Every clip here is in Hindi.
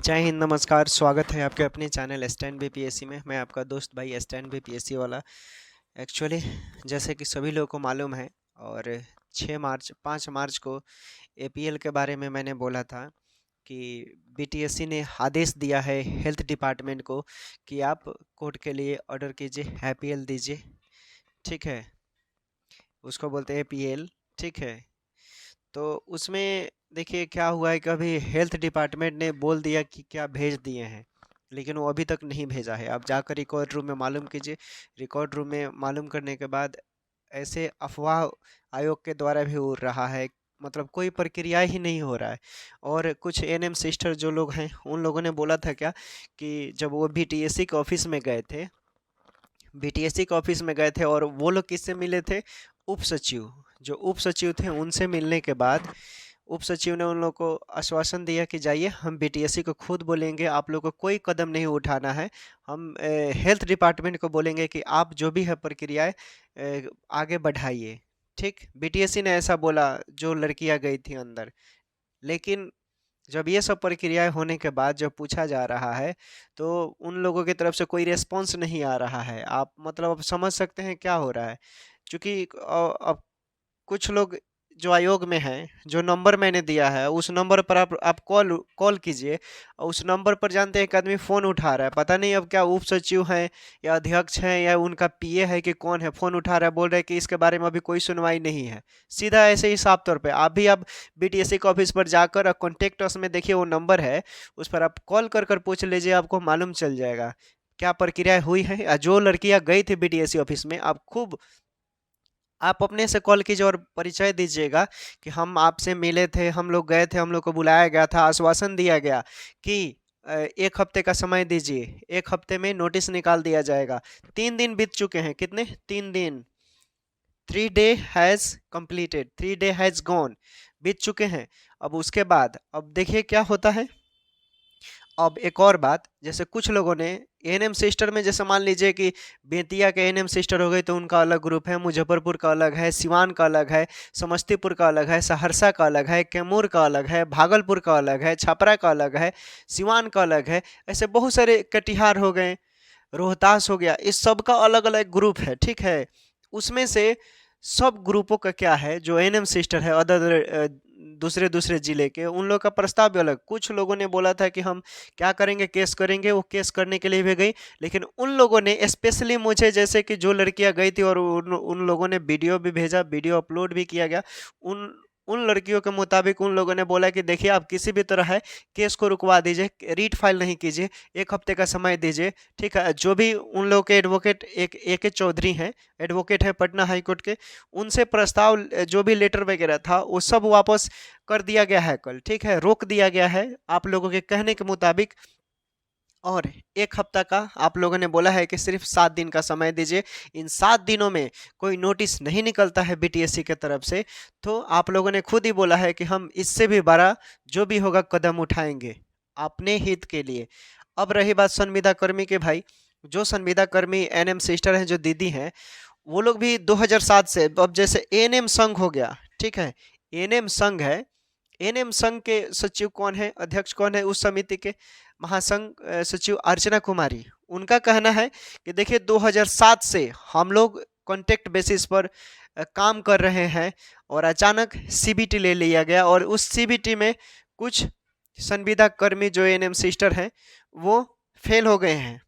जय हिंद, नमस्कार। स्वागत है आपके अपने चैनल स्टैंड बीपीएससी में। मैं आपका दोस्त भाई स्टैंड बीपीएससी वाला। एक्चुअली जैसे कि सभी लोगों को मालूम है, और 5 मार्च को एपीएल के बारे में मैंने बोला था कि बीटीएससी ने आदेश दिया है हेल्थ डिपार्टमेंट को कि आप कोर्ट के लिए ऑर्डर कीजिए, एपीएल दीजिए। ठीक है, उसको बोलते हैं एपीएल। ठीक है, तो उसमें देखिए क्या हुआ है कि अभी हेल्थ डिपार्टमेंट ने बोल दिया कि क्या भेज दिए हैं, लेकिन वो अभी तक नहीं भेजा है। आप जाकर रिकॉर्ड रूम में मालूम कीजिए। रिकॉर्ड रूम में मालूम करने के बाद ऐसे अफवाह आयोग के द्वारा भी उड़ रहा है, मतलब कोई प्रक्रिया ही नहीं हो रहा है। और कुछ एनएम सिस्टर जो लोग हैं उन लोगों ने बोला था क्या कि जब वो बीटीएससी के ऑफिस में गए थे, और वो लोग किससे मिले थे? उप सचिव। जो उप सचिव थे उनसे मिलने के बाद उप सचिव ने उन लोगों को आश्वासन दिया कि जाइए, हम बीटीएससी को खुद बोलेंगे, आप लोगों को कोई कदम नहीं उठाना है। हम हेल्थ डिपार्टमेंट को बोलेंगे कि आप जो भी है प्रक्रियाएं आगे बढ़ाइए। ठीक, बीटीएससी ने ऐसा बोला जो लड़कियां गई थी अंदर। लेकिन जब ये सब प्रक्रियाएं होने के बाद जब पूछा जा रहा है तो उन लोगों की तरफ से कोई रिस्पॉन्स नहीं आ रहा है। आप मतलब अब समझ सकते हैं क्या हो रहा है। क्योंकि अब कुछ लोग जो आयोग में हैं, जो नंबर मैंने दिया है उस नंबर पर आप कॉल कॉल कीजिए, और उस नंबर पर जानते हैं एक आदमी फ़ोन उठा रहा है। पता नहीं अब क्या उप सचिव हैं या अध्यक्ष हैं या उनका पीए है कि कौन है, फ़ोन उठा रहा है, बोल रहा है कि इसके बारे में अभी कोई सुनवाई नहीं है। सीधा ऐसे ही साफ तौर पे आप बीटीएससी के ऑफिस पर जाकर कॉन्टेक्ट अस में देखिए, वो नंबर है, उस पर आप कॉल कर कर पूछ लीजिए, आपको मालूम चल जाएगा क्या प्रक्रिया हुई है। जो लड़कियां गई थी बीटीएससी ऑफिस में, आप अपने से कॉल कीजिए और परिचय दीजिएगा कि हम आपसे मिले थे, हम लोग गए थे, हम लोग को बुलाया गया था, आश्वासन दिया गया कि 1 हफ्ते का समय दीजिए, 1 हफ्ते में नोटिस निकाल दिया जाएगा। 3 दिन बीत चुके हैं। कितने? 3 दिन। 3 day has completed, 3 day has gone, बीत चुके हैं। अब उसके बाद अब देखिए क्या होता है। अब एक और बात, जैसे कुछ लोगों ने एएनएम सिस्टर में, जैसे मान लीजिए कि बेतिया के एएनएम सिस्टर हो गई तो उनका अलग ग्रुप है, मुजफ्फरपुर का अलग है, सिवान का अलग है, समस्तीपुर का अलग है, सहरसा का अलग है, कैमूर का अलग है, भागलपुर का अलग है, छपरा का अलग है, सिवान का अलग है। ऐसे बहुत सारे, कटिहार हो गए, रोहतास हो गया, इस सब का अलग अलग ग्रुप है। ठीक है, उसमें से सब ग्रुपों का क्या है, जो एनएम सिस्टर है अदर दूसरे दूसरे जिले के, उन लोग का प्रस्ताव भी अलग। कुछ लोगों ने बोला था कि हम क्या करेंगे, केस करेंगे, वो केस करने के लिए भी गई। लेकिन उन लोगों ने स्पेशली मुझे, जैसे कि जो लड़कियां गई थी और उन लोगों ने वीडियो भी भेजा, वीडियो अपलोड भी किया गया, उन उन लड़कियों के मुताबिक उन लोगों ने बोला कि देखिए, आप किसी भी तरह है केस को रुकवा दीजिए, रीट फाइल नहीं कीजिए, 1 हफ्ते का समय दीजिए। ठीक है, जो भी उन लोग के एडवोकेट एक के चौधरी हैं, एडवोकेट है पटना हाई कोर्ट के, उनसे प्रस्ताव, जो भी लेटर वगैरह था वो सब वापस कर दिया गया है कल। ठीक है, रोक दिया गया है आप लोगों के कहने के मुताबिक। और 1 हफ्ता का आप लोगों ने बोला है कि सिर्फ 7 दिन का समय दीजिए। इन 7 दिनों में कोई नोटिस नहीं निकलता है बीटीएससी के तरफ से, तो आप लोगों ने खुद ही बोला है कि हम इससे भी बड़ा जो भी होगा कदम उठाएंगे अपने हित के लिए। अब रही बात संविदा कर्मी के भाई, जो संविदा कर्मी एनएम सिस्टर हैं, जो दीदी हैं, वो लोग भी 2007 से, अब जैसे एएनएम संघ हो गया। ठीक है, एएनएम संघ है, एएनएम संघ के सचिव कौन है, अध्यक्ष कौन है उस समिति के? महासंघ सचिव अर्चना कुमारी। उनका कहना है कि देखिए, 2007 से हम लोग कॉन्ट्रैक्ट बेसिस पर काम कर रहे हैं, और अचानक सीबीटी ले लिया गया, और उस सीबीटी में कुछ संविदा कर्मी जो एएनएम सिस्टर हैं वो फेल हो गए हैं।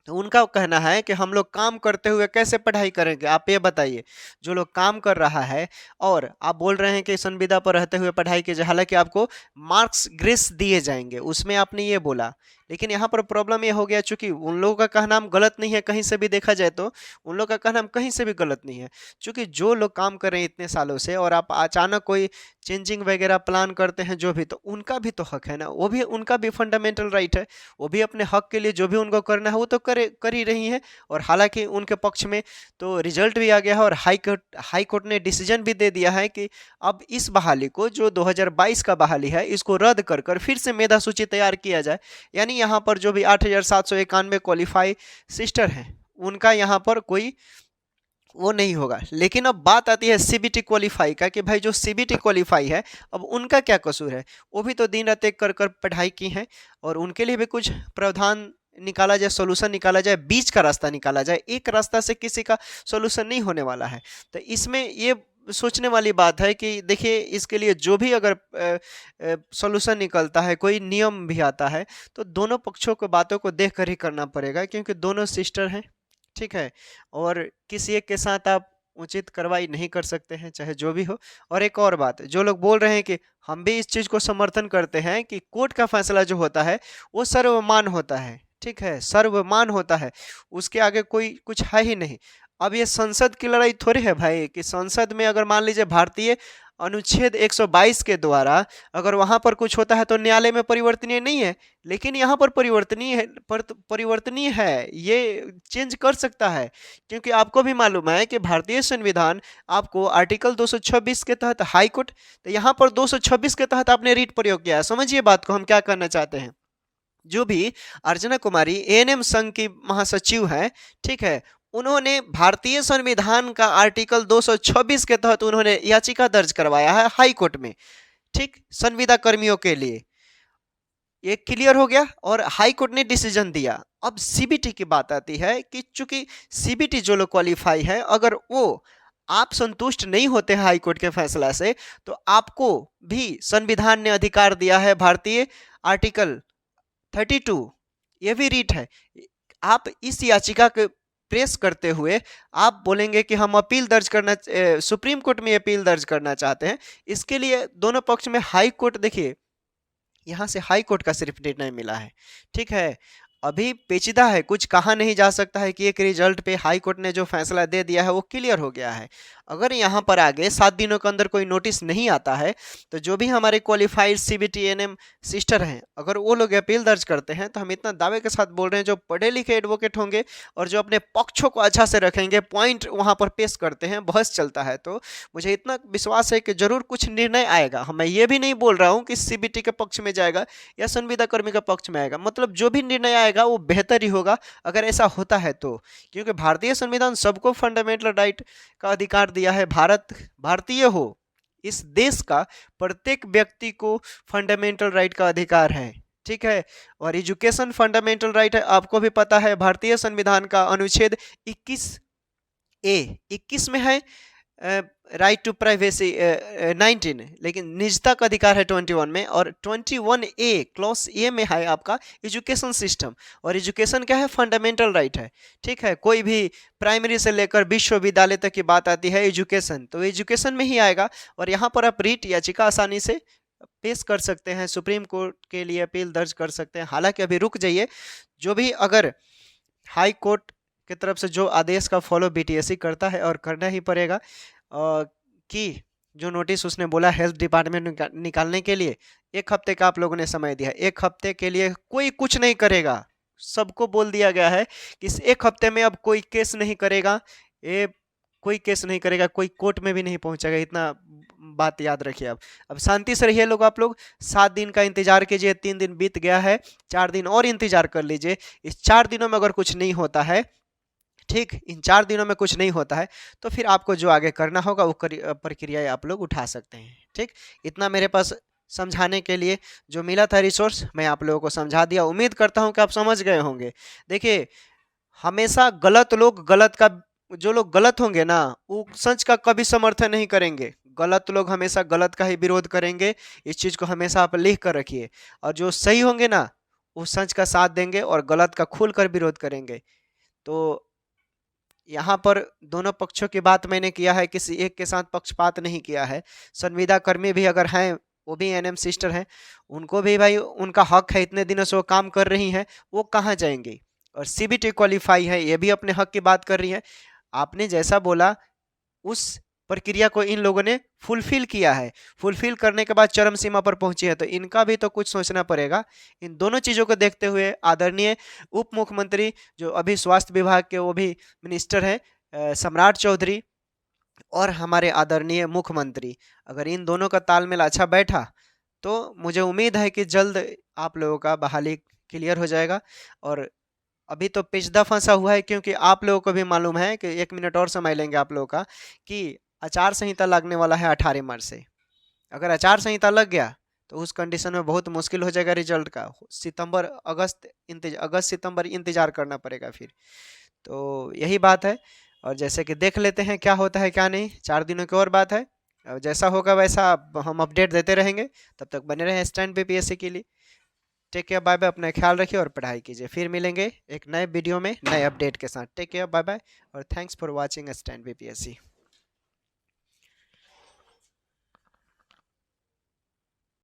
तो उनका कहना है कि हम लोग काम करते हुए कैसे पढ़ाई करेंगे, आप ये बताइए। जो लोग काम कर रहा है और आप बोल रहे हैं कि संविदा पर रहते हुए पढ़ाई कीजिए, हालांकि आपको मार्क्स ग्रेस दिए जाएंगे, उसमें आपने ये बोला। लेकिन यहाँ पर प्रॉब्लम ये हो गया, चूंकि उन लोगों का कहना हम गलत नहीं है, कहीं से भी देखा जाए तो उन लोगों का कहना हम कहीं से भी गलत नहीं है। चूंकि जो लोग काम कर रहे हैं इतने सालों से, और आप अचानक कोई चेंजिंग वगैरह प्लान करते हैं, जो भी, तो उनका भी तो हक है ना, वो भी, उनका भी फंडामेंटल राइट है। वो भी अपने हक के लिए जो भी उनको करना है वो तो कर ही रही हैं। और हालांकि उनके पक्ष में तो रिजल्ट भी आ गया है, और हाई कोर्ट ने डिसीजन भी दे दिया है कि अब इस बहाली को, जो 2022 का बहाली है, इसको रद्द कर कर फिर से मेधा सूची तैयार किया जाए। यानी यहाँ पर जो भी 8791 क्वालिफाई सिस्टर हैं, उनका यहाँ पर कोई वो नहीं होगा। लेकिन अब बात आती है सीबीटी क्वालिफाई का कि भाई जो सीबीटी क्वालिफाई है अब उनका क्या कसूर है। वो भी तो दिन रात एक कर कर पढ़ाई की है, और उनके लिए भी कुछ प्रावधान निकाला जाए, सोल्यूशन निकाला जाए, बीच का रास्ता निकाला जाए। एक रास्ता से किसी का सोल्यूशन नहीं होने वाला है। तो इसमें ये सोचने वाली बात है कि देखिए इसके लिए जो भी अगर सोल्यूशन निकलता है, कोई नियम भी आता है, तो दोनों पक्षों को बातों को देख कर ही करना पड़ेगा, क्योंकि दोनों सिस्टर हैं, ठीक है। और किसी एक के साथ आप उचित कार्रवाई नहीं कर सकते हैं, चाहे जो भी हो। और एक और बात, जो लोग बोल रहे हैं कि हम भी इस चीज़ को समर्थन करते हैं कि कोर्ट का फैसला जो होता है वो सर्वमान्य होता है, ठीक है, सर्वमान्य होता है, उसके आगे कोई कुछ है ही नहीं। अब ये संसद की लड़ाई थोड़ी है भाई कि संसद में अगर मान लीजिए भारतीय अनुच्छेद 122 के द्वारा अगर वहां पर कुछ होता है तो न्यायालय में परिवर्तनीय नहीं है, लेकिन यहाँ पर परिवर्तनीय है, परिवर्तनीय है, ये चेंज कर सकता है। क्योंकि आपको भी मालूम है कि भारतीय संविधान आपको आर्टिकल 226 के तहत हाई कोर्ट, तो यहाँ पर 226 के तहत आपने रीट प्रयोग किया है। समझिए बात को, हम क्या करना चाहते हैं। जो भी अर्चना कुमारी एएनएम संघ की महासचिव हैं, ठीक है, उन्होंने भारतीय संविधान का आर्टिकल 226 के तहत उन्होंने याचिका दर्ज करवाया है हाई कोर्ट में, ठीक, संविदा कर्मियों के लिए। ये क्लियर हो गया और हाई कोर्ट ने डिसीजन दिया। अब सीबीटी की बात आती है कि चूंकि सीबीटी जो लोग क्वालिफाई है, अगर वो आप संतुष्ट नहीं होते हैं हाई कोर्ट के फैसला से, तो आपको भी संविधान ने अधिकार दिया है, भारतीय आर्टिकल 32, ये भी रीट है। आप इस याचिका के प्रेस करते हुए आप बोलेंगे कि हम अपील दर्ज करना, सुप्रीम कोर्ट में अपील दर्ज करना चाहते हैं। इसके लिए दोनों पक्ष में हाई कोर्ट, देखिए यहाँ से हाई कोर्ट का सिर्फ निर्णय मिला है, ठीक है, अभी पेचीदा है, कुछ कहा नहीं जा सकता है कि एक रिजल्ट पे हाई कोर्ट ने जो फैसला दे दिया है वो क्लियर हो गया है। अगर यहाँ पर आगे 7 दिनों के अंदर कोई नोटिस नहीं आता है, तो जो भी हमारे क्वालिफाइड सीबीटी एएनएम सिस्टर हैं, अगर वो लोग अपील दर्ज करते हैं, तो हम इतना दावे के साथ बोल रहे हैं, जो पढ़े लिखे एडवोकेट होंगे और जो अपने पक्षों को अच्छा से रखेंगे, पॉइंट वहाँ पर पेश करते हैं, बहस चलता है, तो मुझे इतना विश्वास है कि जरूर कुछ निर्णय आएगा। मैं ये भी नहीं बोल रहा हूँ कि सीबीटी के पक्ष में जाएगा या संविदा कर्मी के पक्ष में आएगा, मतलब जो भी निर्णय आएगा वो बेहतर ही होगा अगर ऐसा होता है तो। क्योंकि भारतीय संविधान सबको फंडामेंटल राइट का अधिकार दिया है। भारत भारतीय हो, इस देश का प्रत्येक व्यक्ति को फंडामेंटल राइट का अधिकार है, ठीक है। और एजुकेशन फंडामेंटल राइट है, आपको भी पता है, भारतीय संविधान का अनुच्छेद 21 में है राइट टू प्राइवेसी 19, लेकिन निजता का अधिकार है 21 में, और 21A क्लॉज ए में है आपका एजुकेशन सिस्टम। और एजुकेशन क्या है, फंडामेंटल राइट है, ठीक है। कोई भी प्राइमरी से लेकर विश्वविद्यालय तक की बात आती है एजुकेशन, तो एजुकेशन में ही आएगा। और यहाँ पर आप रीट याचिका आसानी से पेश कर सकते हैं, सुप्रीम कोर्ट के लिए अपील दर्ज कर सकते हैं। हालांकि अभी रुक जाइए, जो भी अगर हाई कोर्ट की तरफ से जो आदेश का फॉलो बीटीएससी करता है, और करना ही पड़ेगा, कि जो नोटिस उसने बोला हेल्थ डिपार्टमेंट निकालने के लिए, 1 हफ्ते का आप लोगों ने समय दिया, 1 हफ्ते के लिए कोई कुछ नहीं करेगा। सबको बोल दिया गया है कि इस 1 हफ्ते में अब कोई केस नहीं करेगा, ये कोई केस नहीं करेगा, कोई कोर्ट में भी नहीं पहुंचेगा, इतना बात याद रखिए। अब शांति से रहिए लोग, आप लोग 7 दिन का इंतजार कीजिए, 3 दिन बीत गया है, 4 दिन और इंतजार कर लीजिए। इस 4 दिनों में अगर कुछ नहीं होता है, ठीक, इन 4 दिनों में कुछ नहीं होता है, तो फिर आपको जो आगे करना होगा वो प्रक्रिया आप लोग उठा सकते हैं, ठीक। इतना मेरे पास समझाने के लिए जो मिला था रिसोर्स, मैं आप लोगों को समझा दिया। उम्मीद करता हूं कि आप समझ गए होंगे। देखिए, हमेशा गलत लोग गलत का, जो लोग गलत होंगे ना, वो सच का कभी समर्थन नहीं करेंगे। गलत लोग हमेशा गलत का ही विरोध करेंगे, इस चीज़ को हमेशा आप लिख कर रखिए। और जो सही होंगे ना, वो सच का साथ देंगे और गलत का खुल कर विरोध करेंगे। तो यहाँ पर दोनों पक्षों की बात मैंने किया है, किसी एक के साथ पक्षपात नहीं किया है। संविदा कर्मी भी अगर हैं, वो भी एनएम सिस्टर हैं, उनको भी भाई उनका हक है, इतने दिनों से वो काम कर रही हैं, वो कहाँ जाएंगी। और सीबीटी क्वालिफाई है, ये भी अपने हक की बात कर रही है। आपने जैसा बोला उस प्रक्रिया को इन लोगों ने फुलफिल किया है, फुलफिल करने के बाद चरम सीमा पर पहुंची है, तो इनका भी तो कुछ सोचना पड़ेगा। इन दोनों चीज़ों को देखते हुए आदरणीय उप मुख्यमंत्री, जो अभी स्वास्थ्य विभाग के वो भी मिनिस्टर हैं, सम्राट चौधरी, और हमारे आदरणीय मुख्यमंत्री, अगर इन दोनों का तालमेल अच्छा बैठा, तो मुझे उम्मीद है कि जल्द आप लोगों का बहाली क्लियर हो जाएगा। और अभी तो पेचदा फंसा हुआ है, क्योंकि आप लोगों को भी मालूम है कि 1 मिनट और समय लेंगे आप लोगों का, कि आचार संहिता लगने वाला है 18 मार्च से। अगर आचार संहिता लग गया तो उस कंडीशन में बहुत मुश्किल हो जाएगा रिजल्ट का। सितंबर अगस्त सितंबर इंतजार करना पड़ेगा फिर। तो यही बात है। और जैसे कि देख लेते हैं क्या होता है क्या नहीं, 4 दिनों की और बात है। जैसा होगा वैसा हम अपडेट देते रहेंगे। तब तक बने रहें स्टैंड बीपीएससी के लिए। टेक केयर, बाय बाय, अपना ख्याल रखिए और पढ़ाई कीजिए। फिर मिलेंगे एक नए वीडियो में नए अपडेट के साथ। टेक केयर, बाय बाय, और thanks for watching stand BPSC.